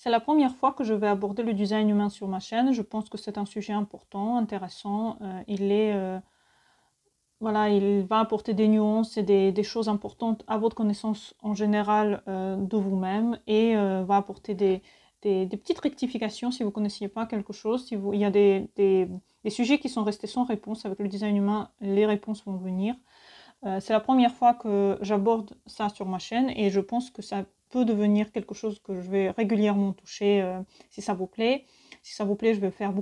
C'est la première fois que je vais aborder le design humain sur ma chaîne. Je pense que c'est un sujet important, intéressant. Voilà, il va apporter des nuances et des choses importantes à votre connaissance en général de vous-même et va apporter des petites rectifications si vous ne connaissiez pas quelque chose. Si il y a des sujets qui sont restés sans réponse avec le design humain, les réponses vont venir. C'est la première fois que j'aborde ça sur ma chaîne et je pense que ça peut devenir quelque chose que je vais régulièrement toucher si ça vous plaît. Si ça vous plaît, je vais faire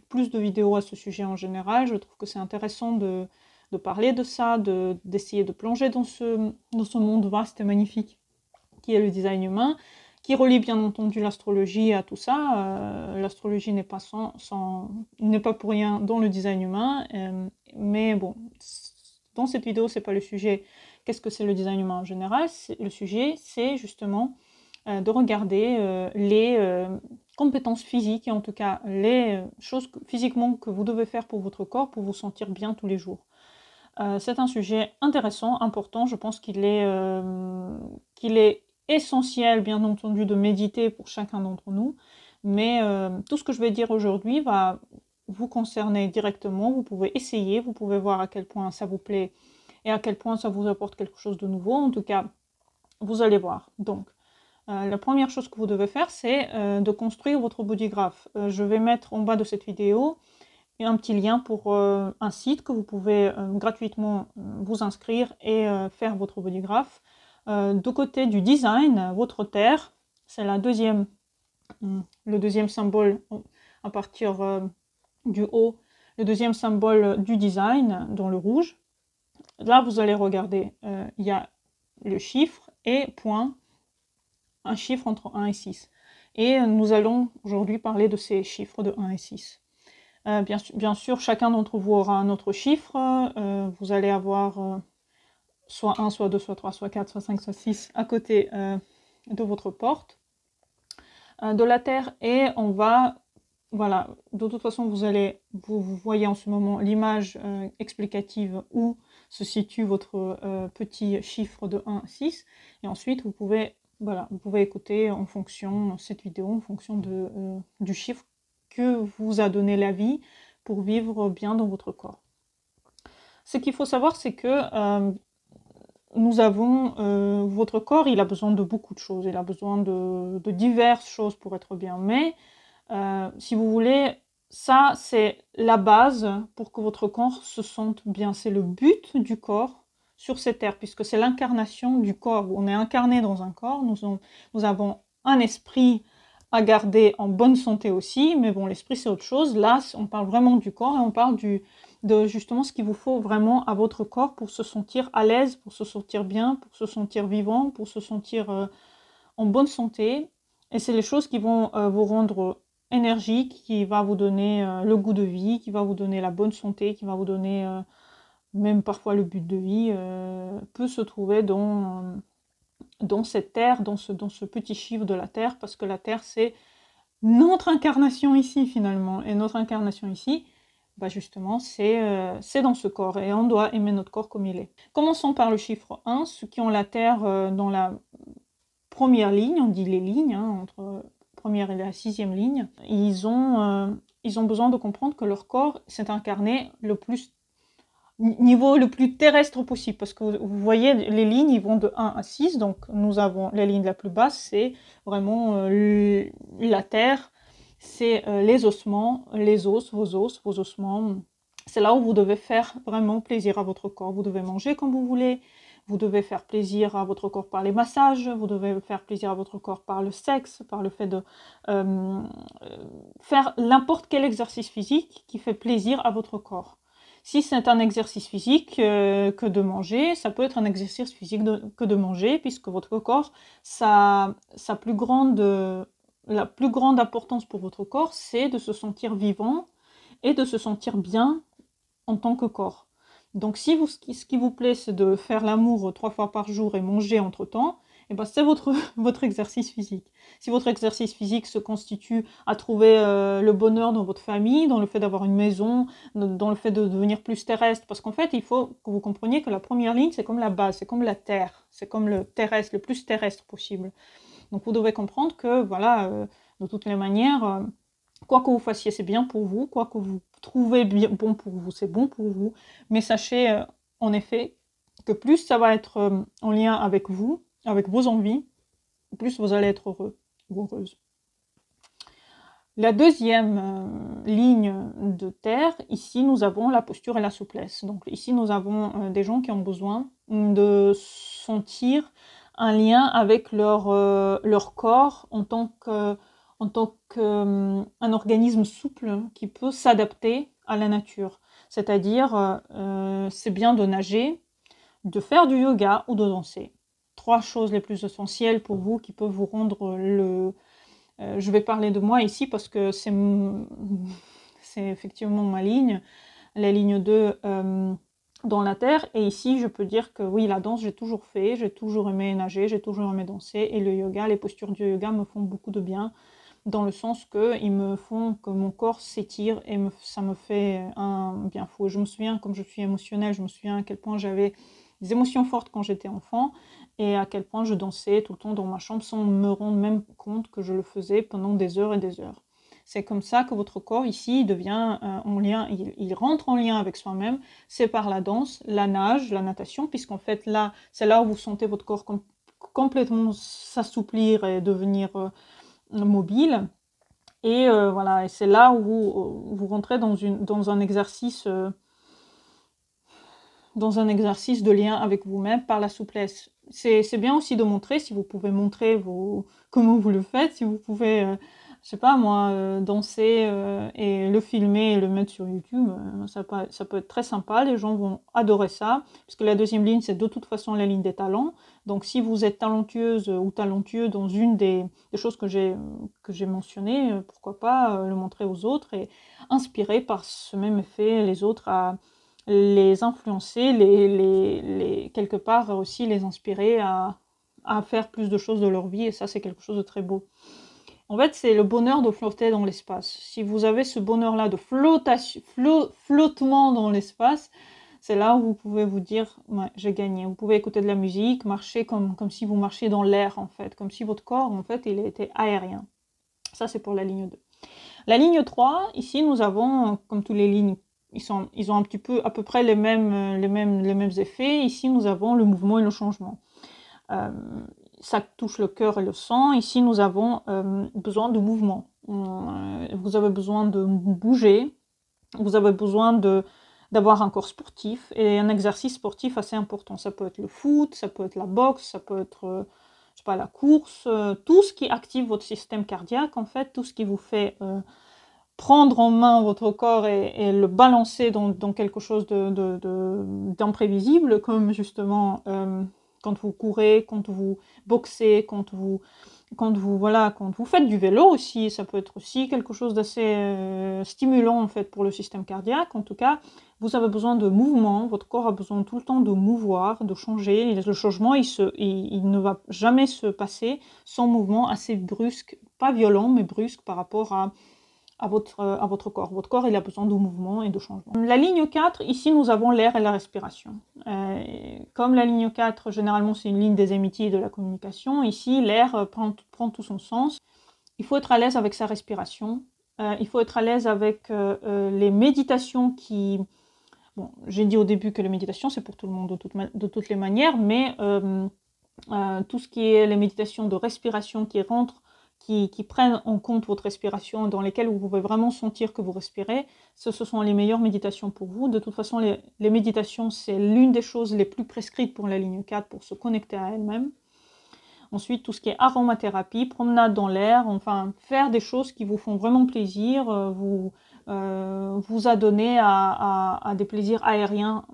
plus de vidéos à ce sujet en général. Je trouve que c'est intéressant de parler de ça, d'essayer de plonger dans ce monde vaste et magnifique qui est le design humain, qui relie bien entendu l'astrologie à tout ça. L'astrologie n'est pas n'est pas pour rien dans le design humain, mais bon, dans cette vidéo, c'est pas le sujet. Qu'est-ce que c'est le design humain en général? Le sujet, c'est justement de regarder les compétences physiques et en tout cas les choses physiquement que vous devez faire pour votre corps pour vous sentir bien tous les jours. C'est un sujet intéressant, important. Je pense qu'il est essentiel, bien entendu, de méditer pour chacun d'entre nous. Mais tout ce que je vais dire aujourd'hui va vous concerner directement. Vous pouvez essayer, vous pouvez voir à quel point ça vous plaît et à quel point ça vous apporte quelque chose de nouveau. En tout cas, vous allez voir. Donc, la première chose que vous devez faire, c'est de construire votre bodygraph. Je vais mettre en bas de cette vidéo un petit lien pour un site que vous pouvez gratuitement vous inscrire et faire votre bodygraph. De côté du design, votre terre, c'est le deuxième symbole à partir du haut, le deuxième symbole du design dans le rouge. Là, vous allez regarder, il y a le chiffre et point, un chiffre entre 1 et 6. Et nous allons aujourd'hui parler de ces chiffres de 1 et 6. Bien sûr, chacun d'entre vous aura un autre chiffre. Vous allez avoir soit 1, soit 2, soit 3, soit 4, soit 5, soit 6 à côté de votre porte de la Terre. Et on va, voilà, de toute façon, vous voyez en ce moment l'image explicative où se situe votre petit chiffre de 1 à 6. Et ensuite, vous pouvez écouter en fonction cette vidéo, en fonction du chiffre que vous a donné la vie pour vivre bien dans votre corps. Ce qu'il faut savoir, c'est que votre corps, il a besoin de beaucoup de choses, il a besoin de diverses choses pour être bien. Mais si vous voulez, ça c'est la base pour que votre corps se sente bien. C'est le but du corps sur cette terre, puisque c'est l'incarnation du corps. On est incarné dans un corps, nous avons un esprit à garder en bonne santé aussi, mais bon, l'esprit c'est autre chose. Là, on parle vraiment du corps et on parle de justement ce qu'il vous faut vraiment à votre corps pour se sentir à l'aise, pour se sentir bien, pour se sentir vivant, pour se sentir en bonne santé. Et c'est les choses qui vont vous rendre énergique, qui va vous donner le goût de vie, qui va vous donner la bonne santé, qui va vous donner même parfois le but de vie, peut se trouver dans cette terre, dans ce petit chiffre de la terre, parce que la terre, c'est notre incarnation ici, finalement. Et notre incarnation ici, bah justement, c'est dans ce corps. Et on doit aimer notre corps comme il est. Commençons par le chiffre 1. Ceux qui ont la terre dans la première ligne, on dit les lignes, hein, entre première et la 6e ligne, ils ont besoin de comprendre que leur corps s'est incarné niveau le plus terrestre possible, parce que vous voyez, les lignes, ils vont de 1 à 6, donc nous avons la ligne la plus basse, c'est vraiment la terre, c'est les ossements, les os, vos ossements, c'est là où vous devez faire vraiment plaisir à votre corps, vous devez manger comme vous voulez, vous devez faire plaisir à votre corps par les massages, vous devez faire plaisir à votre corps par le sexe, par le fait de faire n'importe quel exercice physique qui fait plaisir à votre corps. Si c'est un exercice physique que de manger, ça peut être un exercice physique que de manger, puisque votre corps, la plus grande importance pour votre corps, c'est de se sentir vivant et de se sentir bien en tant que corps. Donc si ce qui vous plaît, c'est de faire l'amour 3 fois par jour et manger entre-temps, et ben c'est votre exercice physique. Si votre exercice physique se constitue à trouver le bonheur dans votre famille, dans le fait d'avoir une maison, dans le fait de devenir plus terrestre, parce qu'en fait, il faut que vous compreniez que la première ligne, c'est comme la base, c'est comme la terre, c'est comme le terrestre, le plus terrestre possible. Donc vous devez comprendre que, voilà, de toutes les manières, quoi que vous fassiez, c'est bien pour vous, quoi que vous trouvez bien, bon pour vous, c'est bon pour vous, mais sachez en effet que plus ça va être en lien avec vous, avec vos envies, plus vous allez être heureux ou heureuse. La deuxième ligne de terre, ici nous avons la posture et la souplesse. Donc ici nous avons des gens qui ont besoin de sentir un lien avec leur corps en tant qu'un organisme souple qui peut s'adapter à la nature. C'est-à-dire, c'est bien de nager, de faire du yoga ou de danser. 3 choses les plus essentielles pour vous qui peuvent vous rendre je vais parler de moi ici parce que c'est effectivement ma ligne, la ligne 2 dans la terre. Et ici, je peux dire que oui, la danse, j'ai toujours fait, j'ai toujours aimé nager, j'ai toujours aimé danser. Et le yoga, les postures du yoga me font beaucoup de bien, dans le sens qu'ils me font que mon corps s'étire et ça me fait un bien fou. Je me souviens, comme je suis émotionnelle, je me souviens à quel point j'avais des émotions fortes quand j'étais enfant et à quel point je dansais tout le temps dans ma chambre sans me rendre même compte que je le faisais pendant des heures et des heures. C'est comme ça que votre corps ici devient en lien, il rentre en lien avec soi-même, c'est par la danse, la nage, la natation, puisqu'en fait là, c'est là où vous sentez votre corps complètement s'assouplir et devenir mobile. Et voilà, et c'est là où vous rentrez dans un exercice de lien avec vous-même par la souplesse. C'est bien aussi de montrer, si vous pouvez montrer comment vous le faites, si vous pouvez, je sais pas moi, danser et le filmer et le mettre sur YouTube, ça peut être très sympa, les gens vont adorer ça, parce que la deuxième ligne, c'est de toute façon la ligne des talents. Donc si vous êtes talentueuse ou talentueux dans une des choses que j'ai mentionnées, pourquoi pas le montrer aux autres et inspirer par ce même effet les autres à les influencer, quelque part aussi les inspirer à faire plus de choses de leur vie, et ça c'est quelque chose de très beau. En fait, c'est le bonheur de flotter dans l'espace. Si vous avez ce bonheur-là de flottement dans l'espace, c'est là où vous pouvez vous dire ouais, j'ai gagné. Vous pouvez écouter de la musique, marcher comme si vous marchiez dans l'air en fait, comme si votre corps en fait il était aérien. Ça c'est pour la ligne 2. La ligne 3, ici nous avons, comme toutes les lignes, ils ont un petit peu à peu près les mêmes effets. Ici nous avons le mouvement et le changement. Ça touche le cœur et le sang. Ici nous avons besoin de mouvement. Vous avez besoin de bouger. Vous avez besoin d'avoir un corps sportif et un exercice sportif assez important. Ça peut être le foot, ça peut être la boxe, ça peut être je sais pas, la course, tout ce qui active votre système cardiaque, en fait, tout ce qui vous fait prendre en main votre corps et le balancer dans quelque chose d'imprévisible, comme justement quand vous courez, quand vous boxez, quand vous faites du vélo aussi, ça peut être aussi quelque chose d'assez stimulant en fait pour le système cardiaque. En tout cas, vous avez besoin de mouvement, votre corps a besoin tout le temps de mouvoir, de changer. Et le changement, il ne va jamais se passer sans mouvement assez brusque, pas violent, mais brusque par rapport à votre corps. Votre corps, il a besoin de mouvement et de changement. La ligne 4, ici, nous avons l'air et la respiration. Comme la ligne 4, généralement, c'est une ligne des amitiés et de la communication, ici, l'air prend tout son sens. Il faut être à l'aise avec sa respiration. Il faut être à l'aise avec les méditations qui... Bon, j'ai dit au début que les méditations, c'est pour tout le monde de toutes les manières, mais tout ce qui est les méditations de respiration qui prennent en compte votre respiration, dans lesquelles vous pouvez vraiment sentir que vous respirez, ce sont les meilleures méditations pour vous. De toute façon, les méditations, c'est l'une des choses les plus prescrites pour la ligne 4, pour se connecter à elle-même. Ensuite, tout ce qui est aromathérapie, promenade dans l'air, enfin, faire des choses qui vous font vraiment plaisir, vous adonner à des plaisirs aériens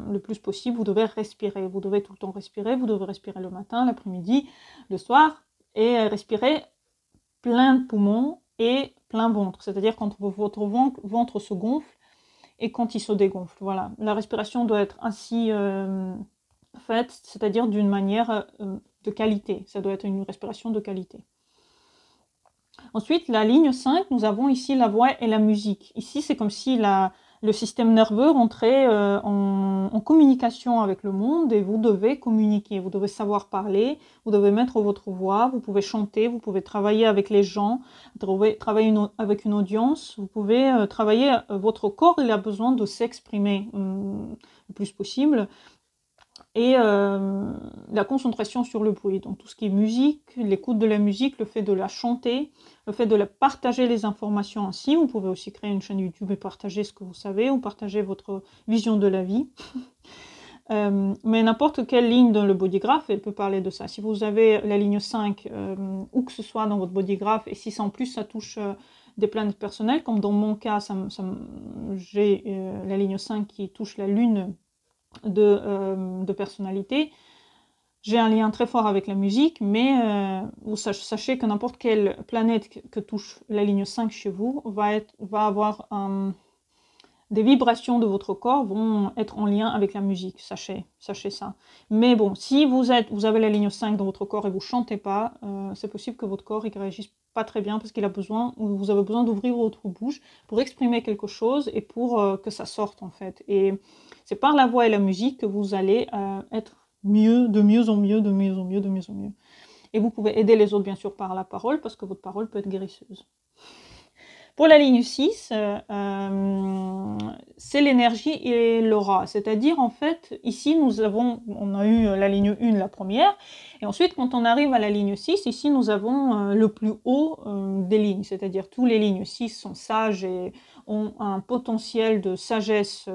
le plus possible. Vous devez respirer, vous devez tout le temps respirer, vous devez respirer le matin, l'après-midi, le soir, et respirer plein de poumons et plein ventre, c'est-à-dire quand votre ventre se gonfle et quand il se dégonfle. Voilà, la respiration doit être ainsi faite, c'est-à-dire d'une manière de qualité. Ça doit être une respiration de qualité. Ensuite, la ligne 5, nous avons ici la voix et la musique. Ici, c'est comme si le système nerveux rentrer en communication avec le monde et vous devez communiquer, vous devez savoir parler, vous devez mettre votre voix, vous pouvez chanter, vous pouvez travailler avec les gens, travailler avec une audience, vous pouvez travailler, votre corps il a besoin de s'exprimer le plus possible. Et la concentration sur le bruit, donc tout ce qui est musique, l'écoute de la musique, le fait de la chanter, le fait de la partager les informations ainsi. Vous pouvez aussi créer une chaîne YouTube et partager ce que vous savez ou partager votre vision de la vie. Mais n'importe quelle ligne dans le bodygraph, elle peut parler de ça. Si vous avez la ligne 5, où que ce soit dans votre bodygraph, et si en plus ça touche des planètes personnelles, comme dans mon cas, j'ai la ligne 5 qui touche la lune de personnalité, j'ai un lien très fort avec la musique, mais vous sachez que n'importe quelle planète que touche la ligne 5 chez vous va avoir des vibrations de votre corps vont être en lien avec la musique, sachez ça. Mais bon, si vous avez la ligne 5 dans votre corps et vous chantez pas, c'est possible que votre corps il réagisse pas très bien parce qu'il a besoin, ou vous avez besoin d'ouvrir votre bouche pour exprimer quelque chose et pour que ça sorte en fait. Et c'est par la voix et la musique que vous allez être mieux, de mieux en mieux, de mieux en mieux, de mieux en mieux. Et vous pouvez aider les autres bien sûr par la parole parce que votre parole peut être guérisseuse. Pour la ligne 6, c'est l'énergie et l'aura. C'est-à-dire, en fait, ici, on a eu la ligne 1, la première, et ensuite, quand on arrive à la ligne 6, ici, nous avons le plus haut des lignes. C'est-à-dire, tous les lignes 6 sont sages et ont un potentiel de sagesse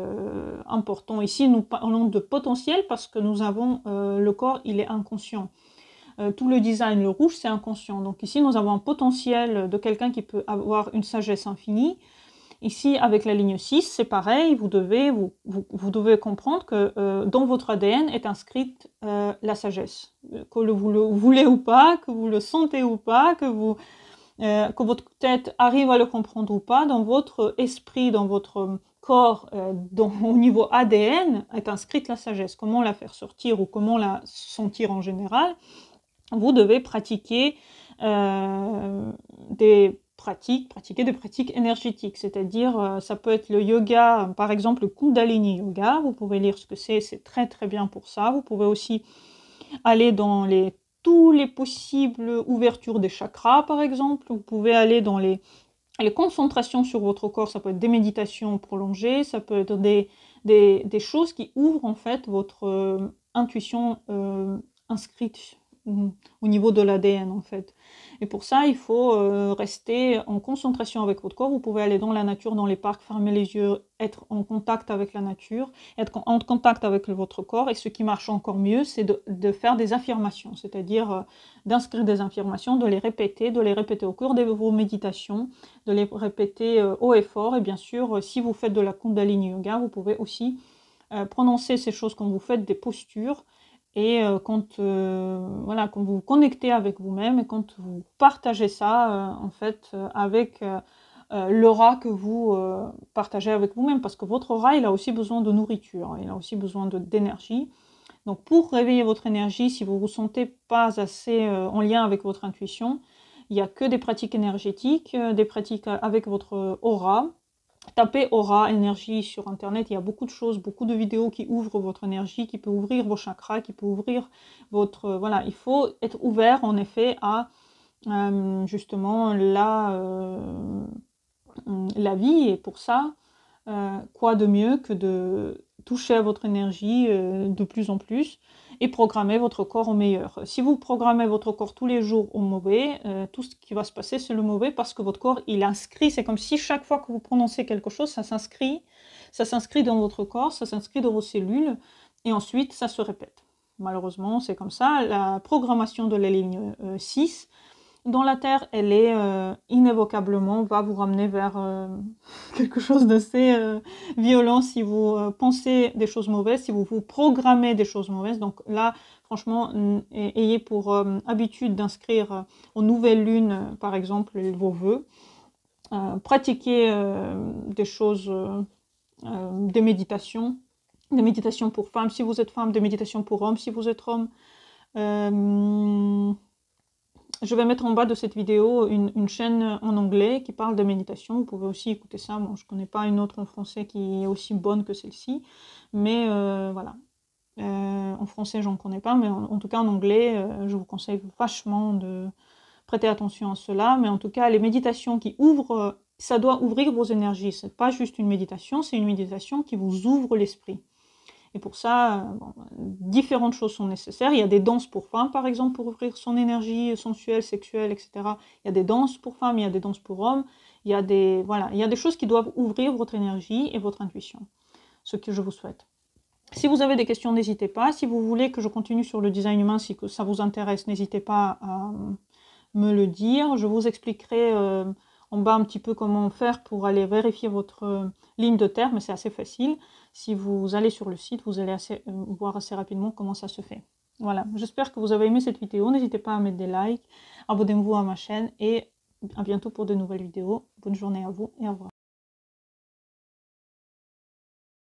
important. Ici, nous parlons de potentiel parce que nous avons, le corps, il est inconscient. Tout le design, le rouge, c'est inconscient. Donc ici, nous avons un potentiel de quelqu'un qui peut avoir une sagesse infinie. Ici, avec la ligne 6, c'est pareil, vous devez comprendre que dans votre ADN est inscrite la sagesse. Que vous le voulez ou pas, que vous le sentez ou pas, que votre tête arrive à le comprendre ou pas, dans votre esprit, dans votre corps, au niveau ADN, est inscrite la sagesse. Comment la faire sortir ou comment la sentir en général? Vous devez pratiquer des pratiques énergétiques, c'est-à-dire ça peut être le yoga, par exemple le Kundalini Yoga, vous pouvez lire ce que c'est très très bien pour ça. Vous pouvez aussi aller dans tous les possibles ouvertures des chakras, par exemple. Vous pouvez aller dans les concentrations sur votre corps, ça peut être des méditations prolongées, ça peut être des choses qui ouvrent en fait votre intuition inscrite au niveau de l'ADN en fait. Et pour ça, il faut rester en concentration avec votre corps. Vous pouvez aller dans la nature, dans les parcs, fermer les yeux, être en contact avec la nature, être en contact avec votre corps. Et ce qui marche encore mieux, c'est de faire des affirmations, c'est-à-dire d'inscrire des affirmations, de les répéter au cours de vos méditations, de les répéter haut et fort. Et bien sûr, si vous faites de la Kundalini Yoga, vous pouvez aussi prononcer ces choses quand vous faites des postures. Et quand vous vous connectez avec vous-même et quand vous partagez ça, en fait, avec l'aura que vous partagez avec vous-même, parce que votre aura, il a aussi besoin de nourriture, il a aussi besoin d'énergie. Donc pour réveiller votre énergie, si vous ne vous sentez pas assez en lien avec votre intuition, il n'y a que des pratiques énergétiques, des pratiques avec votre aura. Tapez aura, énergie sur internet, il y a beaucoup de choses, beaucoup de vidéos qui ouvrent votre énergie, qui peut ouvrir vos chakras, qui peut ouvrir votre... Voilà, il faut être ouvert en effet à justement la vie. Et pour ça, quoi de mieux que de toucher à votre énergie de plus en plus et programmer votre corps au meilleur. Si vous programmez votre corps tous les jours au mauvais, tout ce qui va se passer, c'est le mauvais parce que votre corps, il inscrit, c'est comme si chaque fois que vous prononcez quelque chose, ça s'inscrit dans votre corps, ça s'inscrit dans vos cellules et ensuite, ça se répète. Malheureusement, c'est comme ça. La programmation de la ligne 6, dans la Terre, elle est inévocablement, va vous ramener vers quelque chose d'assez violent si vous pensez des choses mauvaises, si vous vous programmez des choses mauvaises. Donc là, franchement, ayez pour habitude d'inscrire aux nouvelles lunes, par exemple, vos vœux. Pratiquez des choses, des méditations pour femmes si vous êtes femme, des méditations pour hommes si vous êtes homme. Je vais mettre en bas de cette vidéo une chaîne en anglais qui parle de méditation. Vous pouvez aussi écouter ça. Bon, je ne connais pas une autre en français qui est aussi bonne que celle-ci. Mais voilà. En français, j'en connais pas. Mais en tout cas, en anglais, je vous conseille vachement de prêter attention à cela. Mais en tout cas, les méditations qui ouvrent, ça doit ouvrir vos énergies. Ce n'est pas juste une méditation, c'est une méditation qui vous ouvre l'esprit. Et pour ça, bon, différentes choses sont nécessaires. Il y a des danses pour femmes, par exemple, pour ouvrir son énergie sensuelle, sexuelle, etc. Il y a des danses pour femmes, il y a des danses pour hommes. Il y a des, voilà, il y a des choses qui doivent ouvrir votre énergie et votre intuition. Ce que je vous souhaite. Si vous avez des questions, n'hésitez pas. Si vous voulez que je continue sur le design humain, si ça vous intéresse, n'hésitez pas à me le dire. Je vous expliquerai en bas un petit peu comment faire pour aller vérifier votre ligne de terme, mais c'est assez facile. Si vous allez sur le site, vous allez voir assez rapidement comment ça se fait. Voilà, j'espère que vous avez aimé cette vidéo. N'hésitez pas à mettre des likes, abonnez-vous à ma chaîne et à bientôt pour de nouvelles vidéos. Bonne journée à vous et au revoir.